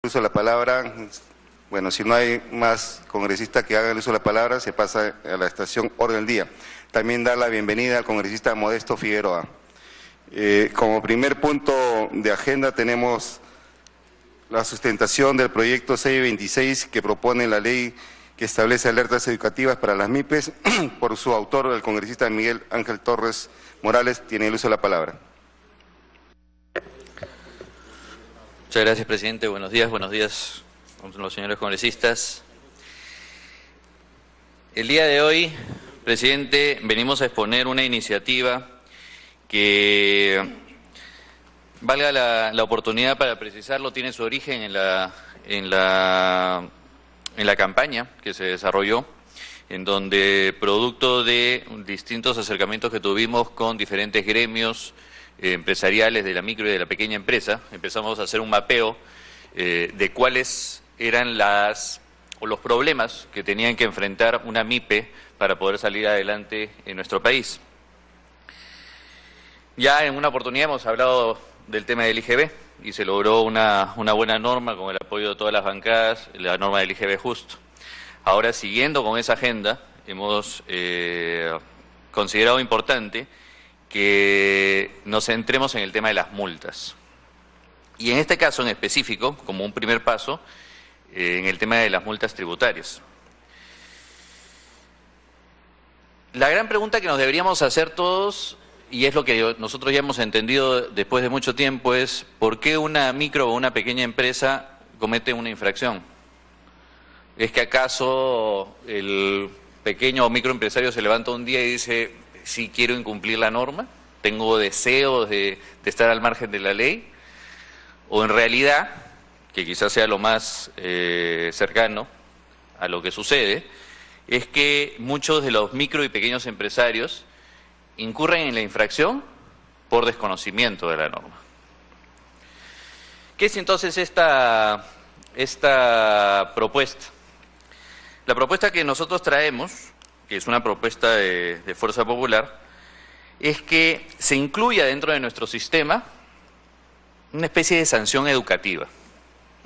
Uso de la palabra. Bueno, si no hay más congresistas que hagan uso de la palabra, se pasa a la estación orden del día. También dar la bienvenida al congresista Modesto Figueroa. Como primer punto de agenda tenemos la sustentación del proyecto 626 que propone la ley que establece alertas educativas para las MIPES. Por su autor, el congresista Miguel Ángel Torres Morales, tiene el uso de la palabra. Muchas gracias, presidente. Buenos días a los señores congresistas. El día de hoy, presidente, venimos a exponer una iniciativa que, valga la oportunidad para precisarlo, tiene su origen en la campaña que se desarrolló, en donde, producto de distintos acercamientos que tuvimos con diferentes gremios empresariales de la micro y de la pequeña empresa, empezamos a hacer un mapeo de cuáles eran los problemas que tenían que enfrentar una MIPE para poder salir adelante en nuestro país. Ya en una oportunidad hemos hablado del tema del IGB y se logró una buena norma con el apoyo de todas las bancadas, la norma del IGB justo. Ahora, siguiendo con esa agenda, hemos considerado importante que nos centremos en el tema de las multas. Y en este caso en específico, como un primer paso, en el tema de las multas tributarias. La gran pregunta que nos deberíamos hacer todos, y es lo que nosotros ya hemos entendido después de mucho tiempo, es ¿por qué una micro o una pequeña empresa comete una infracción? ¿Es que acaso el pequeño o microempresario se levanta un día y dice, sí quiero incumplir la norma, tengo deseos de estar al margen de la ley? O en realidad, que quizás sea lo más cercano a lo que sucede, es que muchos de los micro y pequeños empresarios incurren en la infracción por desconocimiento de la norma. ¿Qué es entonces esta propuesta? La propuesta que nosotros traemos, que es una propuesta de Fuerza Popular, es que se incluya dentro de nuestro sistema una especie de sanción educativa,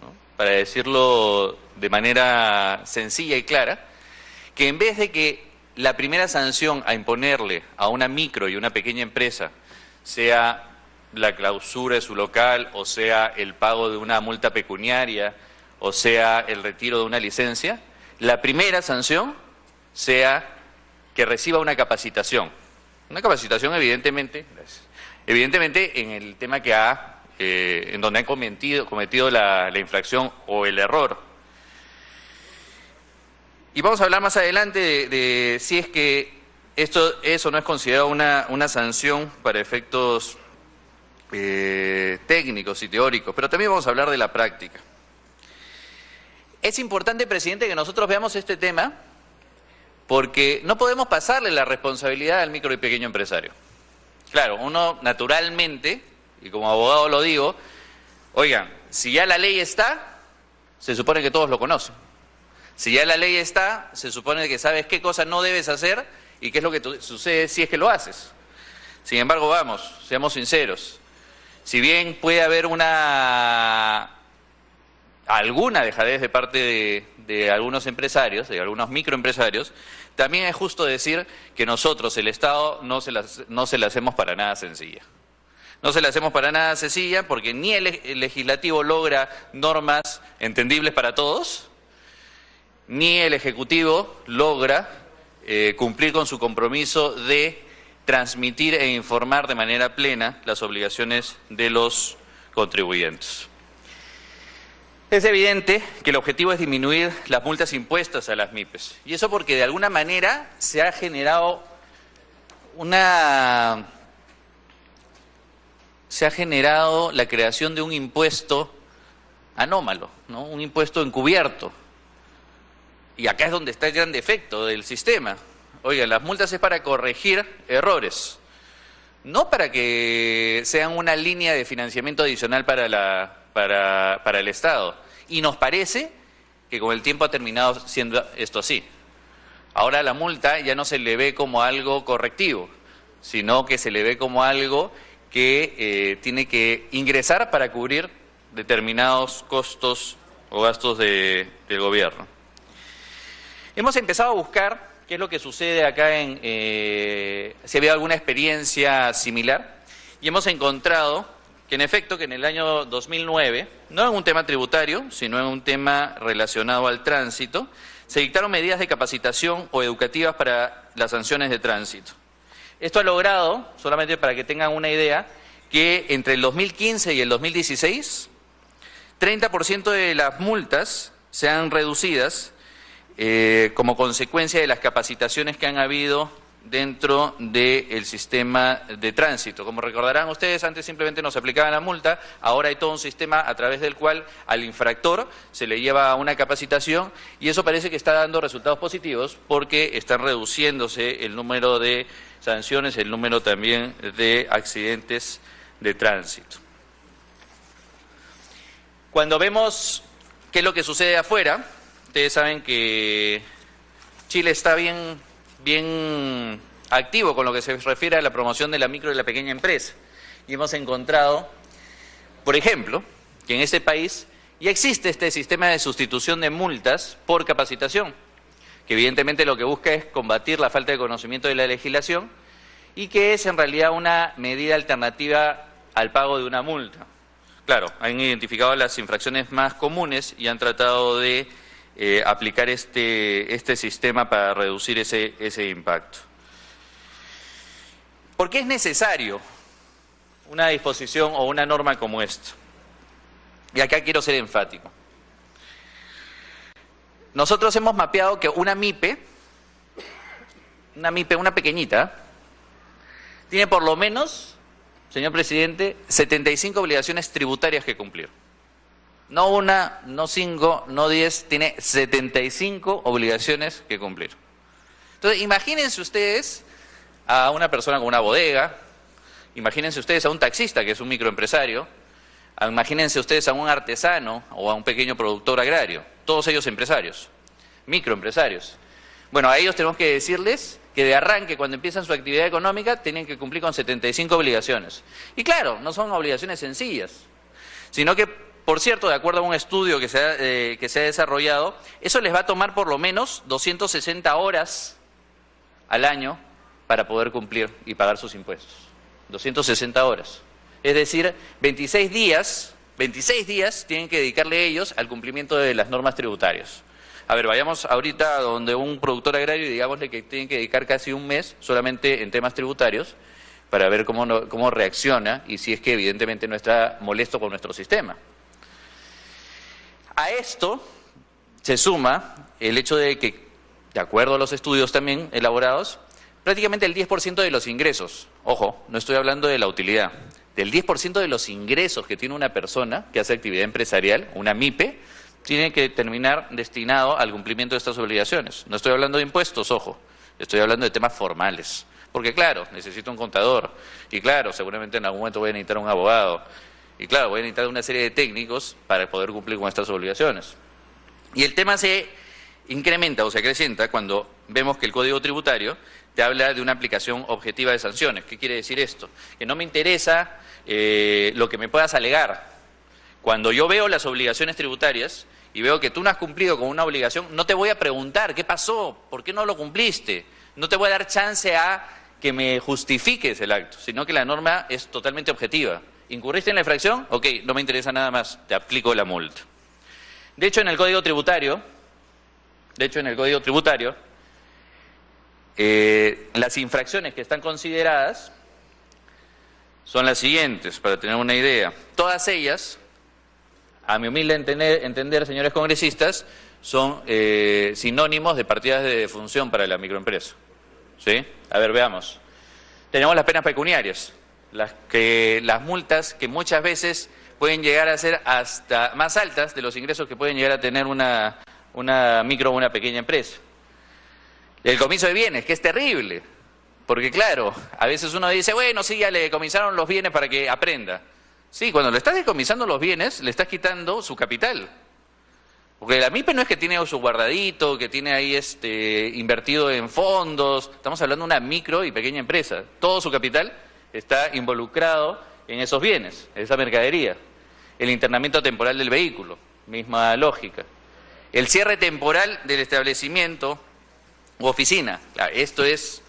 ¿no? Para decirlo de manera sencilla y clara, que en vez de que la primera sanción a imponerle a una micro y una pequeña empresa sea la clausura de su local, o sea el pago de una multa pecuniaria, o sea el retiro de una licencia, la primera sanción sea que reciba una capacitación. Una capacitación evidentemente en el tema que en donde han cometido la infracción o el error. Y vamos a hablar más adelante de si es que eso no es considerado una sanción para efectos técnicos y teóricos, pero también vamos a hablar de la práctica. Es importante, presidente, que nosotros veamos este tema porque no podemos pasarle la responsabilidad al micro y pequeño empresario. Claro, uno naturalmente, y como abogado lo digo, oigan, si ya la ley está, se supone que todos lo conocen. Si ya la ley está, se supone que sabes qué cosa no debes hacer y qué es lo que sucede si es que lo haces. Sin embargo, vamos, seamos sinceros. Si bien puede haber alguna dejadez de parte de algunos empresarios, de algunos microempresarios, también es justo decir que nosotros, el Estado, no se la hacemos para nada sencilla. No se la hacemos para nada sencilla porque ni el legislativo logra normas entendibles para todos, ni el Ejecutivo logra cumplir con su compromiso de transmitir e informar de manera plena las obligaciones de los contribuyentes. Es evidente que el objetivo es disminuir las multas impuestas a las MIPES. Y eso porque de alguna manera se ha generado la creación de un impuesto anómalo, ¿no? Un impuesto encubierto. Y acá es donde está el gran defecto del sistema. Oigan, las multas es para corregir errores, no para que sean una línea de financiamiento adicional para el Estado. Y nos parece que con el tiempo ha terminado siendo esto así. Ahora la multa ya no se le ve como algo correctivo, sino que se le ve como algo que tiene que ingresar para cubrir determinados costos o gastos del gobierno. Hemos empezado a buscar qué es lo que sucede acá si había alguna experiencia similar, y hemos encontrado que en efecto que en el año 2009, no en un tema tributario, sino en un tema relacionado al tránsito, se dictaron medidas de capacitación o educativas para las sanciones de tránsito. Esto ha logrado, solamente para que tengan una idea, que entre el 2015 y el 2016, 30% de las multas sean reducidas como consecuencia de las capacitaciones que han habido dentro del sistema de tránsito. Como recordarán ustedes, antes simplemente no se aplicaba la multa, ahora hay todo un sistema a través del cual al infractor se le lleva una capacitación, y eso parece que está dando resultados positivos porque están reduciéndose el número de sanciones, el número también de accidentes de tránsito. Cuando vemos qué es lo que sucede afuera, ustedes saben que Chile está bien activo con lo que se refiere a la promoción de la micro y la pequeña empresa. Y hemos encontrado, por ejemplo, que en este país ya existe este sistema de sustitución de multas por capacitación, que evidentemente lo que busca es combatir la falta de conocimiento de la legislación y que es en realidad una medida alternativa al pago de una multa. Claro, han identificado las infracciones más comunes y han tratado de aplicar este sistema para reducir ese impacto. ¿Por qué es necesario una disposición o una norma como esta? Y acá quiero ser enfático. Nosotros hemos mapeado que una MIPE, una pequeñita, tiene por lo menos, señor presidente, 75 obligaciones tributarias que cumplir. No una, no 5, no 10, tiene 75 obligaciones que cumplir. Entonces, imagínense ustedes a una persona con una bodega, imagínense ustedes a un taxista que es un microempresario, imagínense ustedes a un artesano o a un pequeño productor agrario, todos ellos empresarios, microempresarios. Bueno, a ellos tenemos que decirles que de arranque, cuando empiezan su actividad económica, tienen que cumplir con 75 obligaciones. Y claro, no son obligaciones sencillas, sino que, por cierto, de acuerdo a un estudio que se ha desarrollado, eso les va a tomar por lo menos 260 horas al año para poder cumplir y pagar sus impuestos. 260 horas. Es decir, 26 días tienen que dedicarle ellos al cumplimiento de las normas tributarias. A ver, vayamos ahorita a donde un productor agrario y digámosle que tienen que dedicar casi un mes solamente en temas tributarios para ver cómo reacciona y si es que evidentemente no está molesto con nuestro sistema. A esto se suma el hecho de que, de acuerdo a los estudios también elaborados, prácticamente el 10% de los ingresos, ojo, no estoy hablando de la utilidad, del 10% de los ingresos que tiene una persona que hace actividad empresarial, una MIPE, tiene que terminar destinado al cumplimiento de estas obligaciones. No estoy hablando de impuestos, ojo, estoy hablando de temas formales. Porque claro, necesito un contador, y claro, seguramente en algún momento voy a necesitar un abogado, y claro, voy a necesitar una serie de técnicos para poder cumplir con estas obligaciones. Y el tema se incrementa o se acrecienta cuando vemos que el Código Tributario te habla de una aplicación objetiva de sanciones. ¿Qué quiere decir esto? Que no me interesa lo que me puedas alegar. Cuando yo veo las obligaciones tributarias y veo que tú no has cumplido con una obligación, no te voy a preguntar qué pasó, por qué no lo cumpliste. No te voy a dar chance a que me justifiques el acto, sino que la norma es totalmente objetiva. ¿Incurriste en la infracción? Ok, no me interesa nada más, te aplico la multa. De hecho, en el Código Tributario, las infracciones que están consideradas son las siguientes, para tener una idea. Todas ellas, a mi humilde entender, señores congresistas, son sinónimos de partidas de defunción para la microempresa. ¿Sí? A ver, veamos. Tenemos las penas pecuniarias, las multas que muchas veces pueden llegar a ser hasta más altas de los ingresos que pueden llegar a tener una micro o una pequeña empresa. El decomiso de bienes, que es terrible, porque claro, a veces uno dice, bueno, sí, ya le decomisaron los bienes para que aprenda. Sí, cuando le estás decomisando los bienes, le estás quitando su capital. Porque la MIPE no es que tiene su guardadito, que tiene ahí invertido en fondos, estamos hablando de una micro y pequeña empresa. Todo su capital está involucrado en esos bienes, en esa mercadería. El internamiento temporal del vehículo. misma lógica. El cierre temporal del establecimiento u oficina. Claro, esto es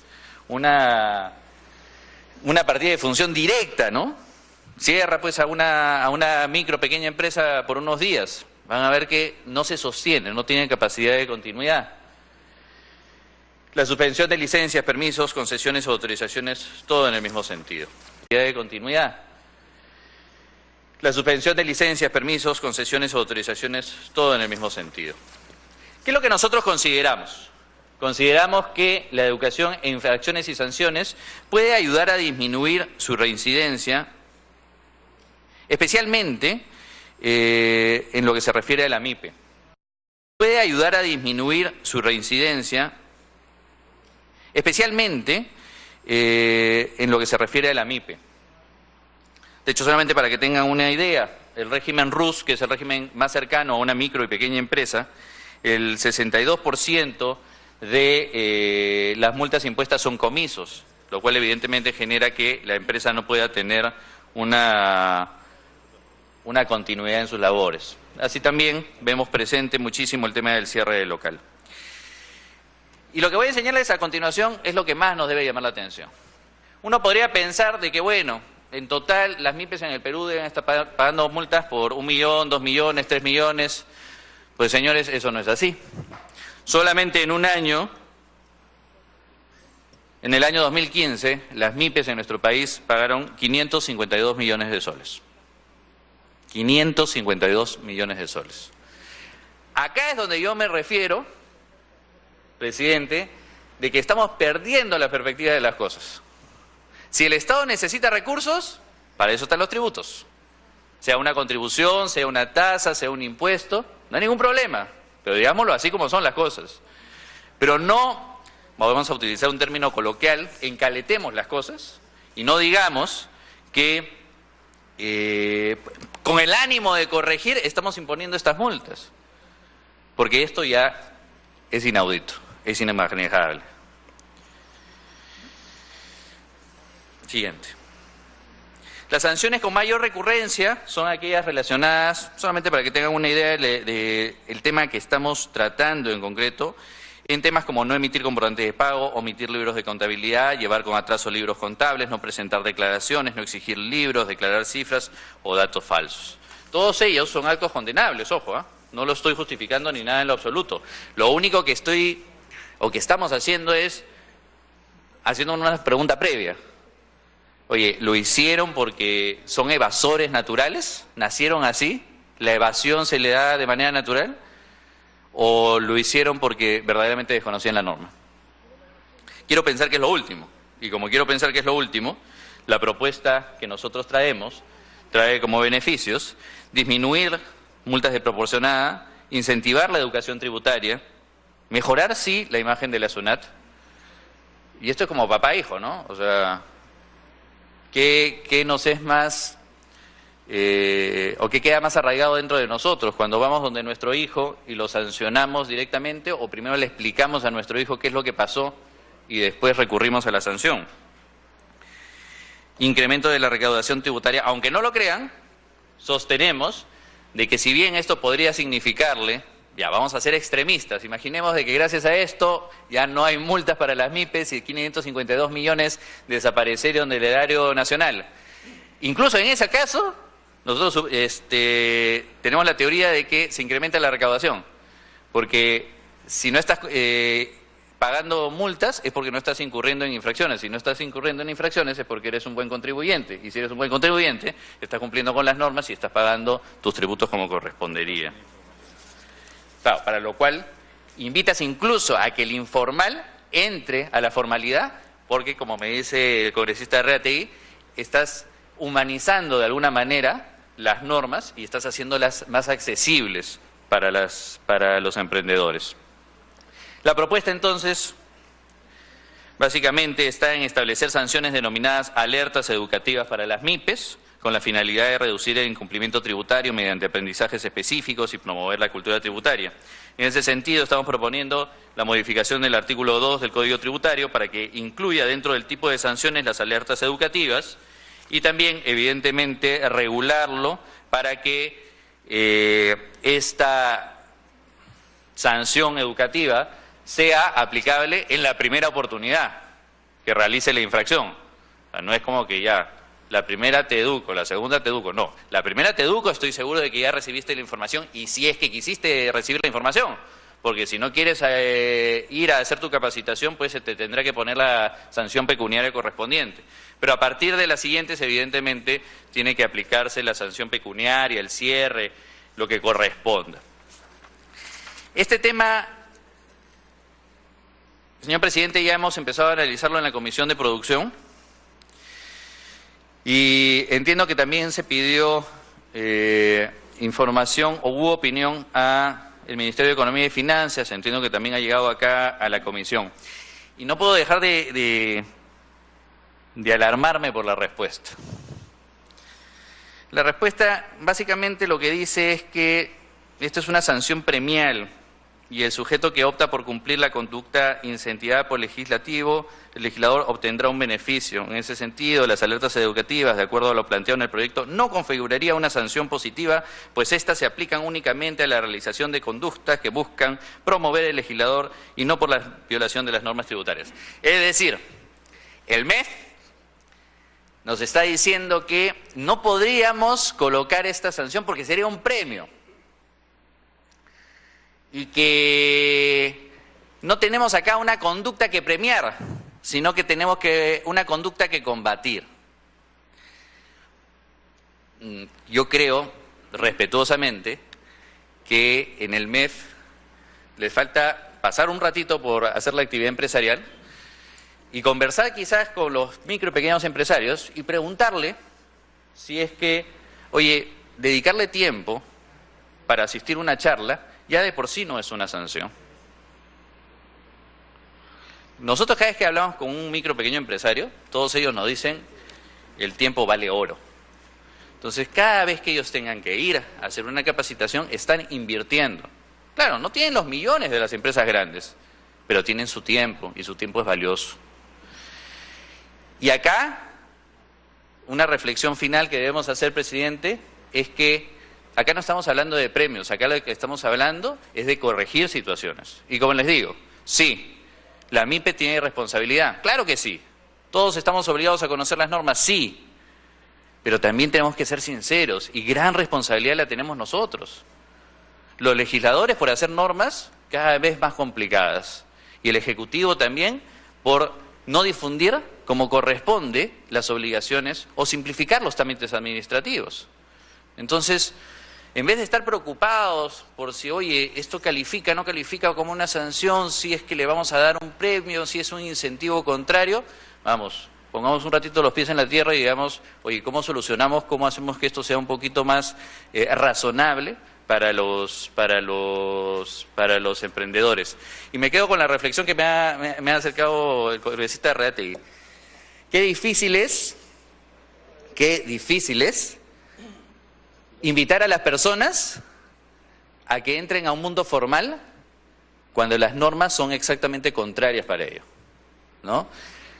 una partida de función directa, ¿no? Cierra pues a una micro, pequeña empresa por unos días. Van a ver que no se sostiene, no tiene capacidad de continuidad. La suspensión de licencias, permisos, concesiones o autorizaciones, todo en el mismo sentido. De continuidad. La suspensión de licencias, permisos, concesiones o autorizaciones, todo en el mismo sentido. ¿Qué es lo que nosotros consideramos? Consideramos que la educación en infracciones y sanciones puede ayudar a disminuir su reincidencia, especialmente en lo que se refiere a la MIPE. Puede ayudar a disminuir su reincidencia, especialmente en lo que se refiere a la MIPE. De hecho, solamente para que tengan una idea, el régimen RUS, que es el régimen más cercano a una micro y pequeña empresa, el 62% de las multas impuestas son comisos, lo cual evidentemente genera que la empresa no pueda tener una continuidad en sus labores. Así también vemos presente muchísimo el tema del cierre del local. Y lo que voy a enseñarles a continuación es lo que más nos debe llamar la atención. Uno podría pensar de que, bueno, en total las MIPES en el Perú deben estar pagando multas por 1 millón, 2 millones, 3 millones. Pues señores, eso no es así. Solamente en un año, en el año 2015, las MIPES en nuestro país pagaron 552 millones de soles. 552 millones de soles. Acá es donde yo me refiero, presidente, de que estamos perdiendo la perspectiva de las cosas. Si el Estado necesita recursos, para eso están los tributos. Sea una contribución, sea una tasa, sea un impuesto, no hay ningún problema. Pero digámoslo así como son las cosas. Pero no, vamos a utilizar un término coloquial, encaletemos las cosas y no digamos que con el ánimo de corregir estamos imponiendo estas multas. Porque esto ya es inaudito, es inimaginable. Siguiente. Las sanciones con mayor recurrencia son aquellas relacionadas, solamente para que tengan una idea del tema que estamos tratando en concreto, en temas como no emitir comprobantes de pago, omitir libros de contabilidad, llevar con atraso libros contables, no presentar declaraciones, no exigir libros, declarar cifras o datos falsos. Todos ellos son actos condenables, ojo, no lo estoy justificando ni nada en lo absoluto. Lo único que estamos haciendo es haciendo una pregunta previa. Oye, ¿lo hicieron porque son evasores naturales? ¿Nacieron así? ¿La evasión se le da de manera natural? ¿O lo hicieron porque verdaderamente desconocían la norma? Quiero pensar que es lo último. Y como quiero pensar que es lo último, la propuesta que nosotros trae como beneficios disminuir multas desproporcionadas, incentivar la educación tributaria, mejorar, sí, la imagen de la SUNAT. Y esto es como papá e hijo, ¿no? O sea, ¿qué nos es más, o qué queda más arraigado dentro de nosotros? Cuando vamos donde nuestro hijo y lo sancionamos directamente, o primero le explicamos a nuestro hijo qué es lo que pasó y después recurrimos a la sanción. Incremento de la recaudación tributaria, aunque no lo crean, sostenemos de que si bien esto podría significarle, ya vamos a ser extremistas, imaginemos de que gracias a esto ya no hay multas para las MIPES y 552 millones desaparecieron del erario nacional. Incluso en ese caso, nosotros tenemos la teoría de que se incrementa la recaudación, porque si no estás pagando multas es porque no estás incurriendo en infracciones. Si no estás incurriendo en infracciones es porque eres un buen contribuyente. Y si eres un buen contribuyente, estás cumpliendo con las normas y estás pagando tus tributos como correspondería. Claro, para lo cual invitas incluso a que el informal entre a la formalidad, porque como me dice el congresista de Reategui, estás humanizando de alguna manera las normas y estás haciéndolas más accesibles para los emprendedores. La propuesta entonces básicamente está en establecer sanciones denominadas alertas educativas para las MIPES, con la finalidad de reducir el incumplimiento tributario mediante aprendizajes específicos y promover la cultura tributaria. En ese sentido, estamos proponiendo la modificación del artículo 2 del Código Tributario para que incluya dentro del tipo de sanciones las alertas educativas y también, evidentemente, regularlo para que esta sanción educativa sea aplicable en la primera oportunidad que realice la infracción. O sea, no es como que ya, la primera te educo, la segunda te educo. No, la primera te educo, estoy seguro de que ya recibiste la información y si es que quisiste recibir la información. Porque si no quieres ir a hacer tu capacitación, pues se te tendrá que poner la sanción pecuniaria correspondiente. Pero a partir de las siguientes, evidentemente, tiene que aplicarse la sanción pecuniaria, el cierre, lo que corresponda. Este tema, señor presidente, ya hemos empezado a analizarlo en la Comisión de Producción y entiendo que también se pidió información o hubo opinión a el Ministerio de Economía y Finanzas, entiendo que también ha llegado acá a la comisión. Y no puedo dejar de alarmarme por la respuesta. La respuesta básicamente lo que dice es que esto es una sanción premial y el sujeto que opta por cumplir la conducta incentivada por el legislador obtendrá un beneficio. En ese sentido, las alertas educativas, de acuerdo a lo planteado en el proyecto, no configuraría una sanción positiva, pues éstas se aplican únicamente a la realización de conductas que buscan promover el legislador y no por la violación de las normas tributarias. Es decir, el MEF nos está diciendo que no podríamos colocar esta sanción porque sería un premio y que no tenemos acá una conducta que premiar, sino que tenemos una conducta que combatir. Yo creo, respetuosamente, que en el MEF les falta pasar un ratito por hacer la actividad empresarial y conversar quizás con los micro y pequeños empresarios y preguntarle si es que, oye, dedicarle tiempo para asistir a una charla ya de por sí no es una sanción. Nosotros cada vez que hablamos con un micro pequeño empresario, todos ellos nos dicen, el tiempo vale oro. Entonces, cada vez que ellos tengan que ir a hacer una capacitación, están invirtiendo. Claro, no tienen los millones de las empresas grandes, pero tienen su tiempo, y su tiempo es valioso. Y acá, una reflexión final que debemos hacer, presidente, es que acá no estamos hablando de premios, acá lo que estamos hablando es de corregir situaciones. Y como les digo, sí, la MIPE tiene responsabilidad, claro que sí. Todos estamos obligados a conocer las normas, sí. Pero también tenemos que ser sinceros y gran responsabilidad la tenemos nosotros. Los legisladores por hacer normas cada vez más complicadas y el Ejecutivo también por no difundir como corresponde las obligaciones o simplificar los trámites administrativos. Entonces, en vez de estar preocupados por si, oye, esto califica, no califica como una sanción, si es que le vamos a dar un premio, si es un incentivo contrario, vamos, pongamos un ratito los pies en la tierra y digamos, oye, ¿cómo solucionamos, cómo hacemos que esto sea un poquito más razonable para los emprendedores? Y me quedo con la reflexión que me ha acercado el congresista Reategui. Qué difícil es invitar a las personas a que entren a un mundo formal cuando las normas son exactamente contrarias para ello, ¿no?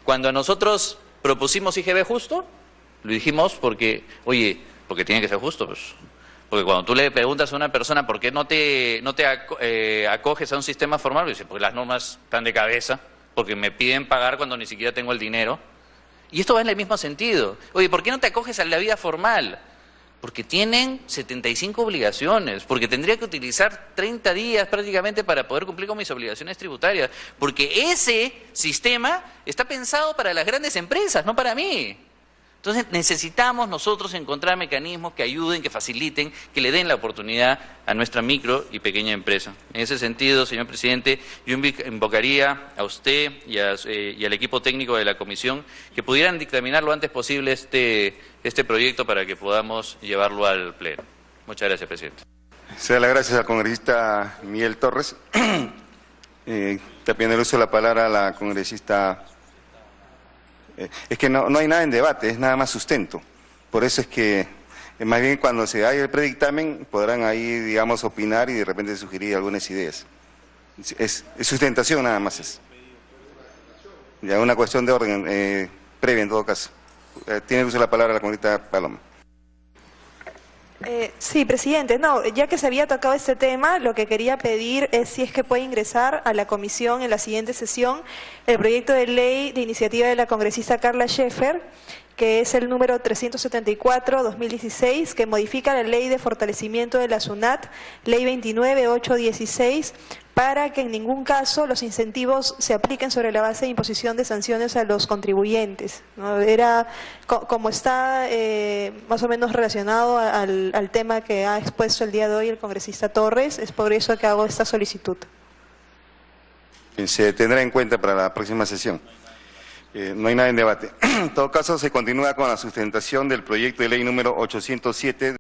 Cuando nosotros propusimos IGB justo, lo dijimos porque, oye, porque tiene que ser justo, pues. Porque cuando tú le preguntas a una persona por qué no te acoges a un sistema formal, dice, porque las normas están de cabeza, porque me piden pagar cuando ni siquiera tengo el dinero. Y esto va en el mismo sentido. Oye, ¿por qué no te acoges a la vida formal? Porque tienen 75 obligaciones, porque tendría que utilizar 30 días prácticamente para poder cumplir con mis obligaciones tributarias, porque ese sistema está pensado para las grandes empresas, no para mí. Entonces necesitamos nosotros encontrar mecanismos que ayuden, que faciliten, que le den la oportunidad a nuestra micro y pequeña empresa. En ese sentido, señor presidente, yo invocaría a usted y al equipo técnico de la comisión que pudieran dictaminar lo antes posible este proyecto para que podamos llevarlo al pleno. Muchas gracias, presidente. Se da las gracias al congresista Miguel Torres. También el uso de la palabra a la congresista. Es que no hay nada en debate, es nada más sustento. Por eso es que, más bien cuando se haga el predictamen, podrán ahí, digamos, opinar y de repente sugerir algunas ideas. Es sustentación nada más es. Ya una cuestión de orden previa en todo caso. Tiene que usar la palabra la congresista Paloma. Sí, presidente. No, ya que se había tocado este tema, lo que quería pedir es si es que puede ingresar a la comisión en la siguiente sesión el proyecto de ley de iniciativa de la congresista Carla Scheffer, que es el número 374-2016, que modifica la ley de fortalecimiento de la SUNAT, ley 29.816, para que en ningún caso los incentivos se apliquen sobre la base de imposición de sanciones a los contribuyentes, ¿no? Era como está más o menos relacionado al tema que ha expuesto el día de hoy el congresista Torres, es por eso que hago esta solicitud. Se tendrá en cuenta para la próxima sesión. No hay nada en debate. En todo caso, se continúa con la sustentación del proyecto de ley número 807.